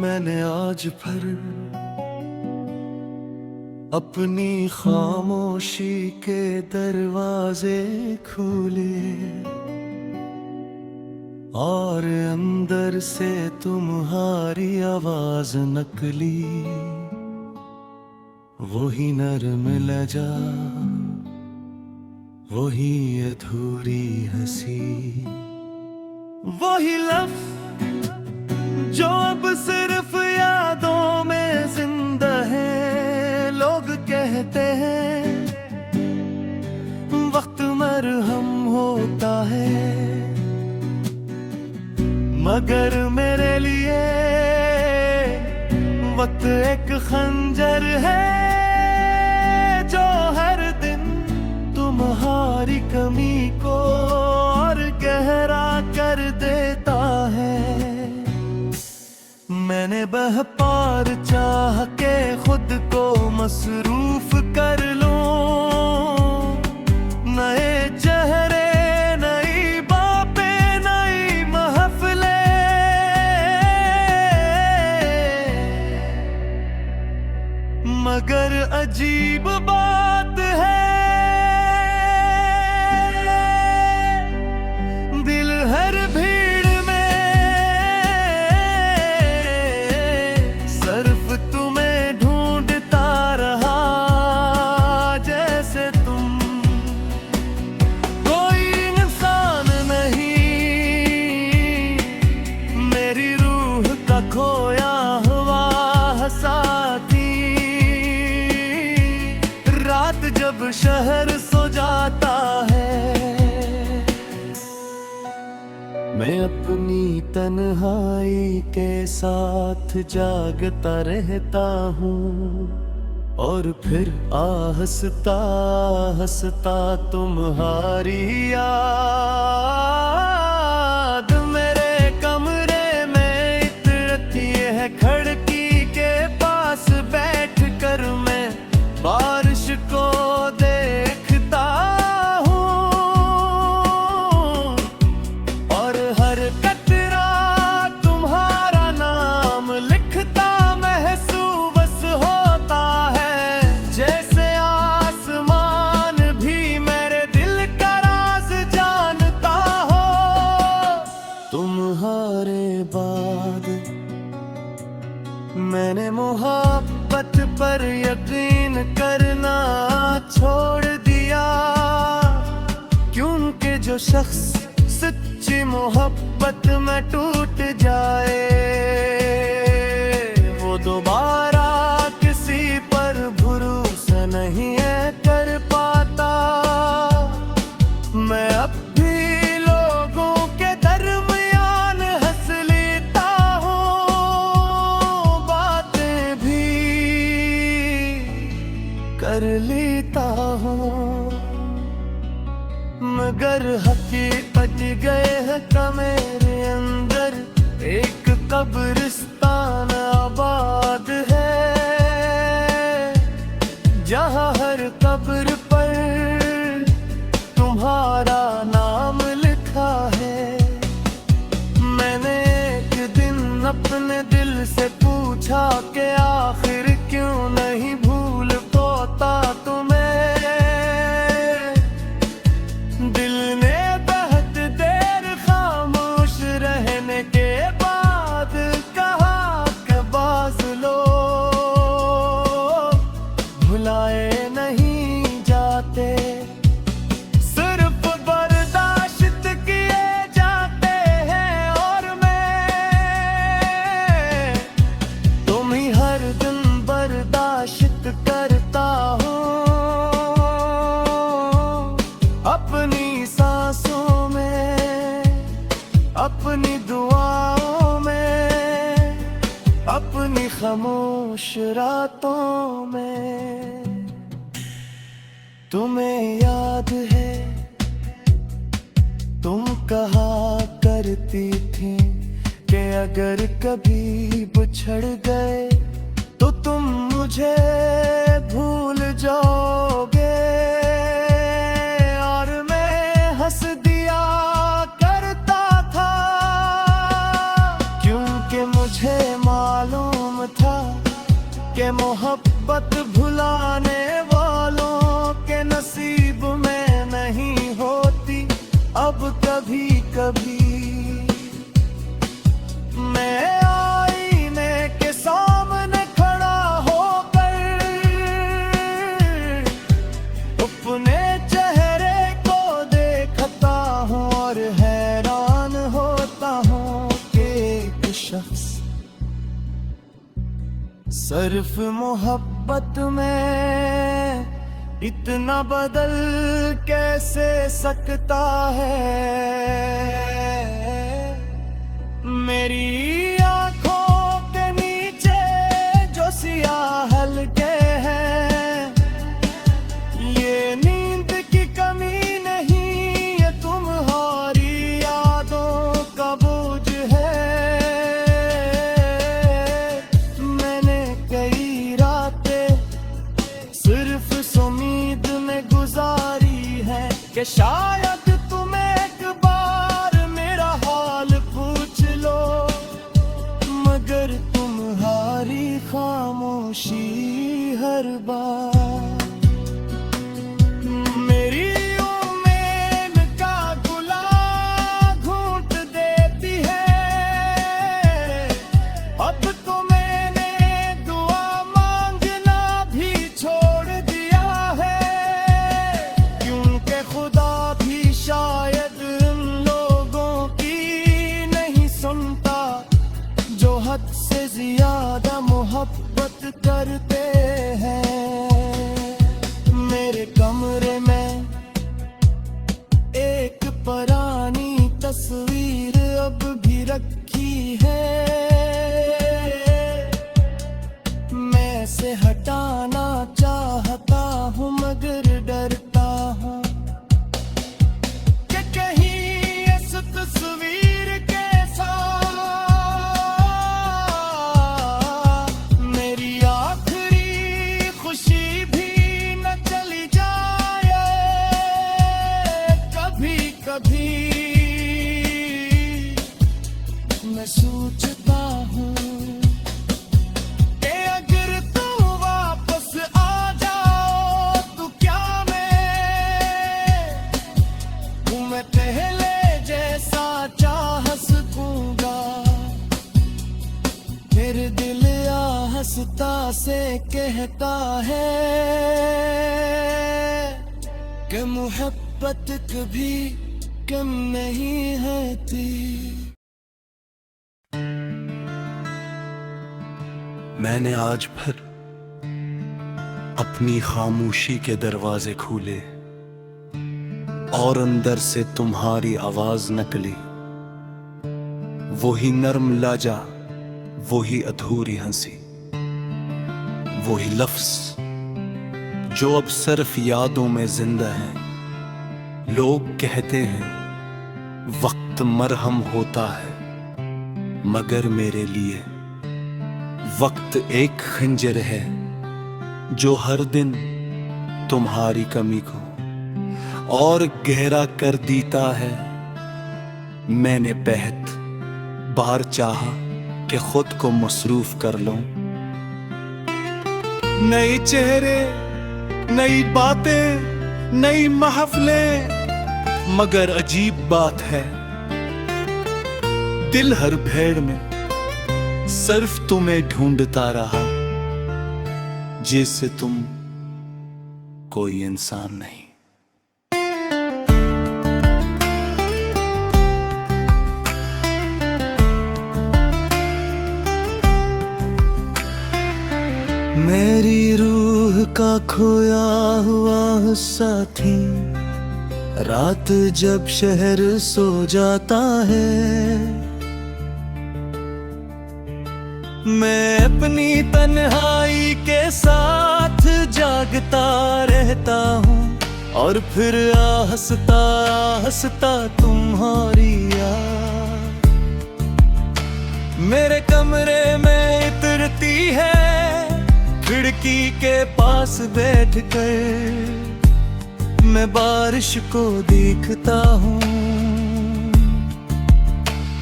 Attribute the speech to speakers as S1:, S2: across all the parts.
S1: मैंने आज फिर अपनी खामोशी के दरवाजे खोले और अंदर से तुम्हारी आवाज नकली, वही नर्म लजा, वही अधूरी हंसी, वही लफ्ज़ जो अब सिर्फ यादों में जिंदा है। लोग कहते हैं वक्त मरहम होता है, मगर मेरे लिए वक्त एक खंजर है जो हर दिन तुम्हारी कमी को और गहरा कर देता है। मैंने बह पार चाह के खुद को मसरूफ कर लूं, नए चेहरे, नई बातें, नई महफिलें, मगर अजीब बात है दिल हर भीड़ में सिर्फ तुम्हें ढूंढता रहा, जैसे तुम कोई इंसान नहीं, मेरी रूह का खोया हुआ साथी। रात जब शहर सो जाता है, मैं अपनी तन्हाई के साथ जागता रहता हूँ और फिर आहस्ता हंसता तुम्हारी याद मेरे कमरे में इतरती है। खिड़की के पास बैठ कर मैं बारिश को देखता हूँ और हर कतरा तुम्हारा नाम लिखता महसूस होता है, जैसे आसमान भी मेरे दिल का राज जानता हो। तुम्हारे बाद मैंने मोहब्बत पर यकीन करना छोड़ दिया, क्योंकि जो शख्स सच्ची मोहब्बत में टूट जाए वो दोबारा किसी पर भरोसा नहीं है कर पाता। मैं अब भी लोगों के दरमियान हंस लेता हूँ, बातें भी कर लेता हूँ, मगर हकीकत गए है का मेरे अंदर एक कब्रिस्तान आबाद है, जहाँ हर कब्र पर तुम्हारा नाम लिखा है। मैंने एक दिन अपने दिल से पूछा कि आखिर क्यों नहीं भूल पाता तुम्हें। दिल ने बहुत देर खामोश रहने के बाद कहा कि बाज़ लोग भुलाए नहीं जाते, सिर्फ बर्दाश्त किए जाते हैं। और मैं तुम ही हर दिन बर्दाश्त करता हूँ, अपनी सांसों में, अपनी दुआओं में, अपनी खामोश रातों में। तुम्हें याद है तुम कहा करती थी कि अगर कभी बिछड़ गए तो तुम मुझे भूल जाओगे, और मैं हंस दिया करता था, क्योंकि मुझे मालूम अब कभी कभी मैं आईने के सामने खड़ा होकर अपने चेहरे को देखता हूँ और हैरान होता हूँ कि एक शख्स सिर्फ मोहब्बत में इतना बदल कैसे सकता है। मेरी आंखों के नीचे जो सियाह हल्के हैं, ये नींद की कमी नहीं, ये तुम्हारी यादों का बोझ है। मैंने कई रातें सिर्फ उम्मीद में गुजारी है कि शायद तुम एक बार मेरा हाल पूछ लो, मगर तुम्हारी खामोशी हर बार मेरी उम्मीद का गुलाब घूंट देती है। अब तो मैंने दुआ मांगना भी छोड़ दिया है, क्योंकि खुदा भी शायद उन लोगों की नहीं सुनता जो हद से ज्यादा मोहब्बत करते हैं। मेरे कमरे में एक पुरानी तस्वीर अब भी रखी है, मैं इसे हटाना चाहता हूँ मगर डरता हूँ कि कहीं इस तस्वीर के साथ मेरी आखिरी खुशी भी न चली जाए। कभी कभी मैं सोचता हूँ कि अगर तुम वापस आ जाओ तो क्या मैं पहले जैसा चाह सकूंगा। फिर दिल आहिस्ता से कहता है कि मोहब्बत कभी कम नहीं होती।
S2: मैंने आज फिर अपनी खामोशी के दरवाजे खोले और अंदर से तुम्हारी आवाज निकली। वही नर्म लाजा, वही अधूरी हंसी, वही लफ्ज जो अब सिर्फ यादों में जिंदा है। लोग कहते हैं वक्त मरहम होता है, मगर मेरे लिए वक्त एक खंजर है जो हर दिन तुम्हारी कमी को और गहरा कर देता है। मैंने बेहद बार चाहा कि खुद को मसरूफ कर लूं, नए चेहरे, नई बातें, नई महफिलें, मगर अजीब बात है दिल हर भेड़ में सिर्फ तुम्हें ढूंढता रहा, जैसे तुम कोई इंसान नहीं।
S1: मेरी रूह का खोया हुआ साथी, रात जब शहर सो जाता है, मैं अपनी तन्हाई के साथ जागता रहता हूँ और फिर हंसता हंसता तुम्हारी याद मेरे कमरे में इतरती है। खिड़की के पास बैठकर मैं बारिश को देखता हूँ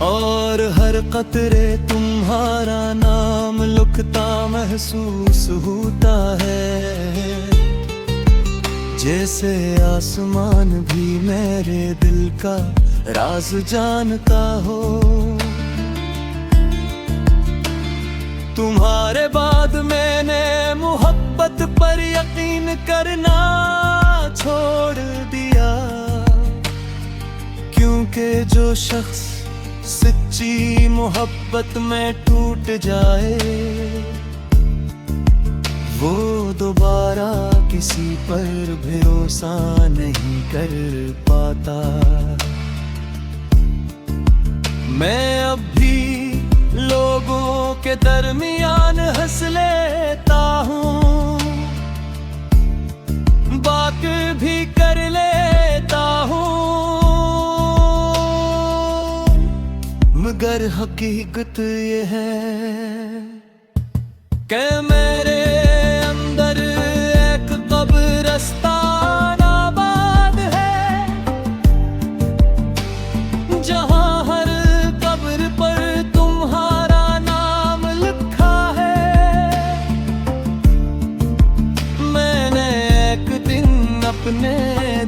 S1: और हर कतरे तुम्हारा नाम लिखता महसूस होता है। जैसे आसमान भी मेरे दिल का राज जानता हो। तुम्हारे बाद मैंने मोहब्बत पर यकीन करना छोड़ दिया, क्योंकि जो शख्स सच्ची मोहब्बत में टूट जाए वो दोबारा किसी पर भरोसा नहीं कर पाता। मैं अब भी लोगों के दरमियान हंस लेता हूँ, बात भी कर लेता हूँ, मगर हकीकत ये है कि मेरे अंदर एक कब्रिस्तान आबाद है, जहाँ हर कब्र पर तुम्हारा नाम लिखा है। मैंने एक दिन अपने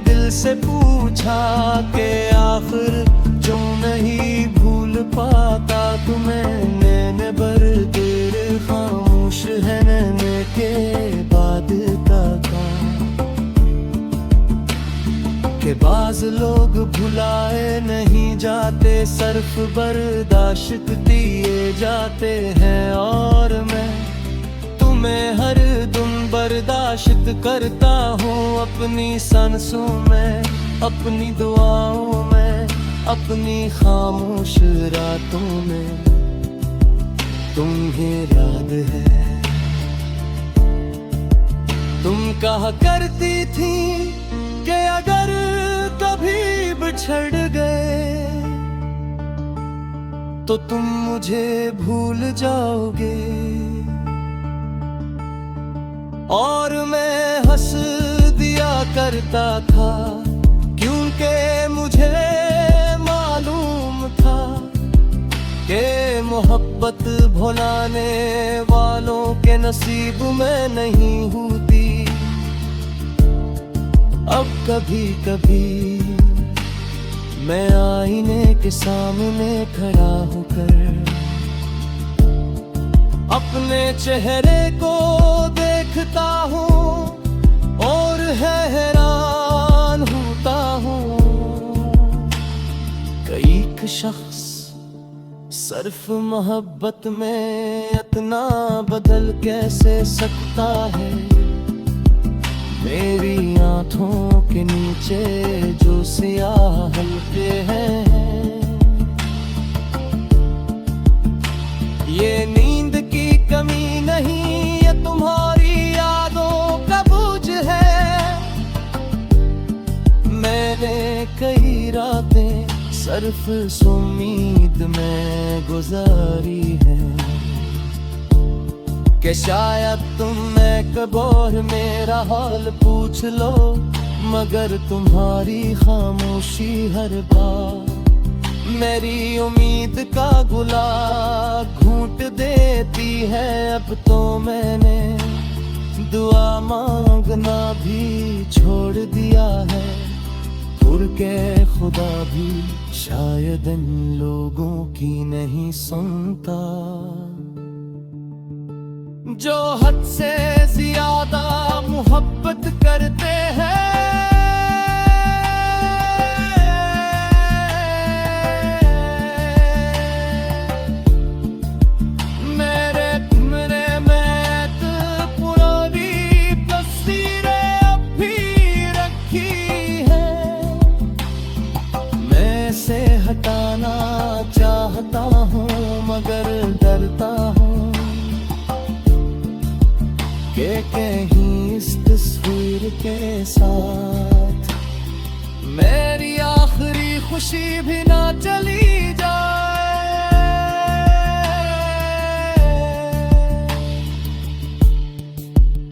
S1: दिल से पूछा कि आखिर जो नहीं भूल पाता तुम्हें नैने भर तेरे खामोश है नैने के बाद तका, के बाज लोग भुलाए नहीं जाते, सर्फ बर्दाश्त दिए जाते हैं, और मैं तुम्हें हर दम बर्दाश्त करता हूँ अपनी सांसों में, अपनी दुआओं में, अपनी खामोश रातों में। तुम्हें याद है तुम कहा करती थी कि अगर कभी बिछड़ गए तो तुम मुझे भूल जाओगे, और मैं हंस दिया करता था क्योंकि मुझे मालूम था कि मोहब्बत भुलाने वालों के नसीब में नहीं होती। अब कभी कभी मैं आईने के सामने खड़ा होकर अपने चेहरे को देखता हूँ और हैरान होता हूँ। कई शख्स सिर्फ मोहब्बत में इतना बदल कैसे सकता है। मेरी आंखों के नीचे जो सियाह हल्के हैं, ये नींद की कमी नहीं, ये तुम्हारी यादों का बोझ है। मैंने कई रातें सिर्फ उम्मीद में गुजारी है कि शायद तुम एक बार मेरा हाल पूछ लो, मगर तुम्हारी खामोशी हर बार मेरी उम्मीद का गुलाब घूंट देती है। अब तो मैंने दुआ मांगना भी छोड़ दिया है, के खुदा भी शायद इन लोगों की नहीं सुनता जो हद से ज्यादा मोहब्बत करते हैं। हटाना चाहता हूँ मगर डरता हूँ कि कहीं इस तस्वीर के साथ मेरी आखिरी खुशी भी ना चली जाए।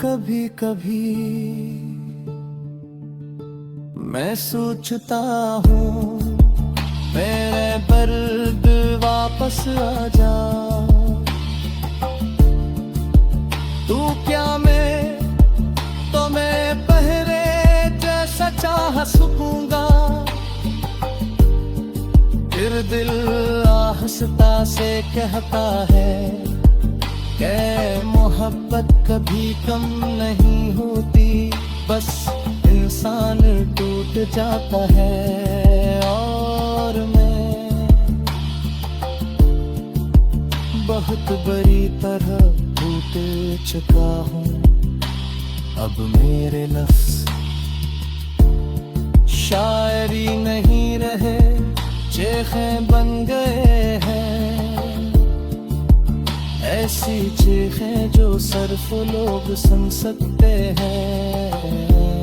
S1: कभी कभी मैं सोचता हूँ मेरे दर्द वापस आ जा, तू क्या मैं तो मैं पहरे कहाँ सुकूंगा, फिर दिल आहिस्ता से कहता है कि मोहब्बत कभी कम नहीं होती, बस इंसान टूट जाता है। और मैं बहुत बुरी तरह टूट चुका हूँ, अब मेरे लफ्ज़ शायरी नहीं रहे, चीखें बन गए हैं, ऐसी चीखें जो सिर्फ लोग सुन सकते हैं।